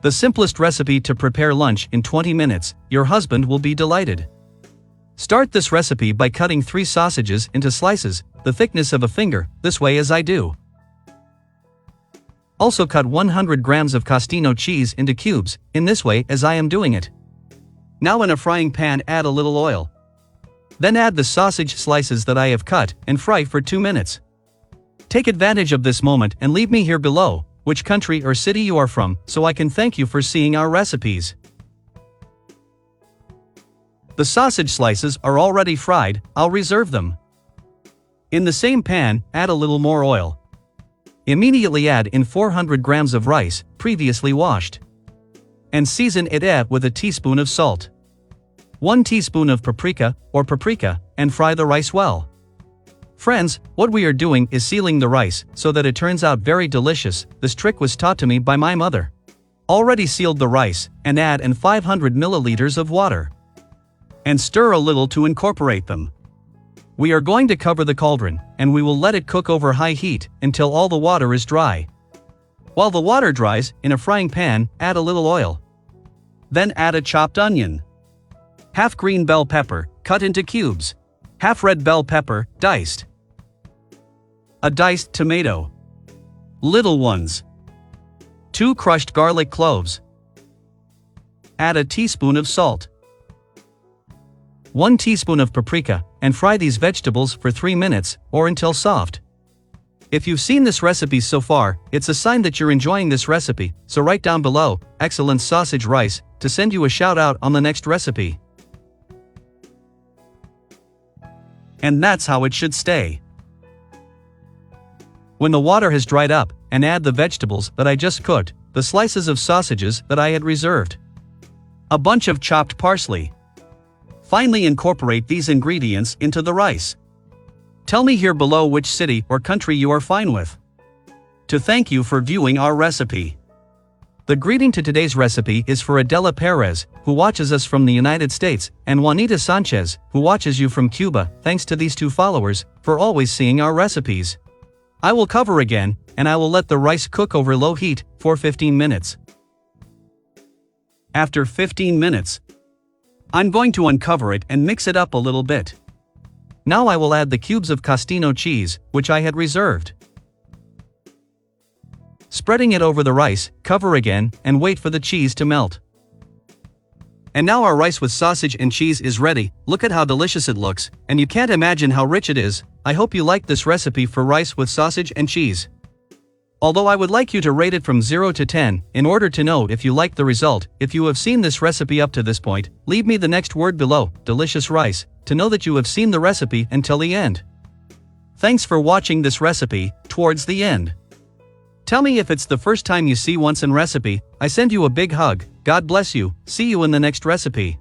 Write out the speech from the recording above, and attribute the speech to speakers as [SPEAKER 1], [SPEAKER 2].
[SPEAKER 1] The simplest recipe to prepare lunch in 20 minutes, your husband will be delighted. Start this recipe by cutting 3 sausages into slices, the thickness of a finger, this way as I do. Also cut 100 grams of Costino cheese into cubes, in this way as I am doing it. Now in a frying pan add a little oil. Then add the sausage slices that I have cut and fry for 2 minutes. Take advantage of this moment and leave me here below which country or city you are from, so I can thank you for seeing our recipes. The sausage slices are already fried, I'll reserve them. In the same pan, add a little more oil. Immediately add in 400 grams of rice, previously washed. And season it with a teaspoon of salt. 1 teaspoon of paprika, and fry the rice well. Friends, what we are doing is sealing the rice, so that it turns out very delicious. This trick was taught to me by my mother. Already sealed the rice, and add in 500 milliliters of water. And stir a little to incorporate them. We are going to cover the cauldron, and we will let it cook over high heat, until all the water is dry. While the water dries, in a frying pan, add a little oil. Then add a chopped onion. Half green bell pepper, cut into cubes. Half red bell pepper, diced. A diced tomato. Little ones. 2 crushed garlic cloves. Add a teaspoon of salt. 1 teaspoon of paprika, and fry these vegetables for 3 minutes, or until soft. If you've seen this recipe so far, it's a sign that you're enjoying this recipe, so write down below, "Excellent sausage rice," to send you a shout out on the next recipe. And that's how it should stay. When the water has dried up, and add the vegetables that I just cooked, the slices of sausages that I had reserved. A bunch of chopped parsley. Finally incorporate these ingredients into the rice. Tell me here below which city or country you are fine with. To thank you for viewing our recipe. The greeting to today's recipe is for Adela Perez, who watches us from the United States, and Juanita Sanchez, who watches you from Cuba. Thanks to these 2 followers for always seeing our recipes. I will cover again, and I will let the rice cook over low heat for 15 minutes. After 15 minutes, I'm going to uncover it and mix it up a little bit. Now I will add the cubes of Costino cheese, which I had reserved. Spreading it over the rice, cover again, and wait for the cheese to melt. And now our rice with sausage and cheese is ready. Look at how delicious it looks, and you can't imagine how rich it is. I hope you like this recipe for rice with sausage and cheese. Although I would like you to rate it from 0 to 10, in order to know if you like the result. If you have seen this recipe up to this point, leave me the next word below, delicious rice, to know that you have seen the recipe until the end. Thanks for watching this recipe, towards the end. Tell me if it's the first time you see Once in Recipe. I send you a big hug, God bless you, see you in the next recipe.